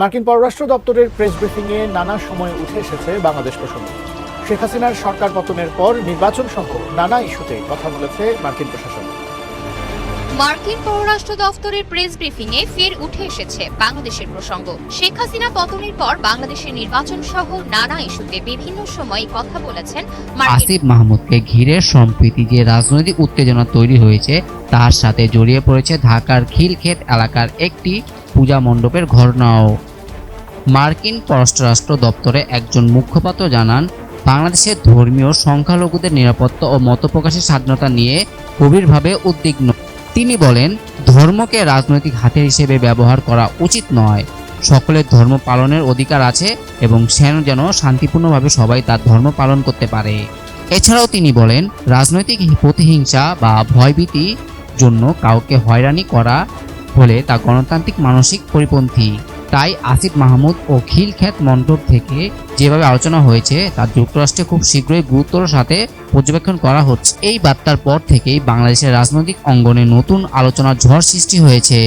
মার্কিন পররাষ্ট্র দপ্তরের প্রেস ব্রিফিংয়ে নানা সময়ে উঠে এসেছে বাংলাদেশ প্রসঙ্গ। শেখ হাসিনার সরকার পতনের পর নির্বাচন সহ নানা ইস্যুতে কথা বলেছে মার্কিন প্রশাসন। মার্কিন পররাষ্ট্র দফতরের প্রেস ব্রিফিংয়ে ফের উঠে এসেছে বাংলাদেশের প্রসঙ্গ। শেখ হাসিনা পতনের পর বাংলাদেশের নির্বাচন সহ নানা ইস্যুতে বিভিন্ন সময় কথা বলেছেন আসিফ মাহমুদকে ঘিরে সম্প্রতি যে রাজনৈতিক উত্তেজনা তৈরি হয়েছে তার সাথে জড়িয়ে পড়েছে ঢাকার খিলক্ষেত এলাকার একটি পূজা মণ্ডপের ঘটনাও। মার্কিন পররাষ্ট্র দপ্তরে একজন মুখপাত্র জানান, বাংলাদেশের ধর্মীয় সংখ্যালঘুদের নিরাপত্তা ও মত প্রকাশের স্বাধীনতা নিয়ে গভীরভাবে উদ্বিগ্ন। তিনি বলেন, ধর্মকে রাজনৈতিক হাতিয়ার হিসেবে ব্যবহার করা উচিত নয়। সকলের ধর্ম পালনের অধিকার আছে এবং যেন শান্তিপূর্ণভাবে সবাই তার ধর্ম পালন করতে পারে। এছাড়াও তিনি বলেন, রাজনৈতিক প্রতিহিংসা বা ভয়ভীতির জন্য কাউকে হয়রানি করা হলে তা গণতান্ত্রিক মানসিক পরিপন্থী। তাই আসিফ মাহমুদ ও খিলক্ষেত মণ্ডপ থেকে যেভাবে আলোচনা হয়েছে তা যুক্তরাষ্ট্রে খুব শীঘ্রই গুরুত্বর সাথে পর্যবেক্ষণ করা হচ্ছে। এই বার্তার পর থেকেই বাংলাদেশের রাজনৈতিক অঙ্গনে নতুন আলোচনার ঝড় সৃষ্টি হয়েছে।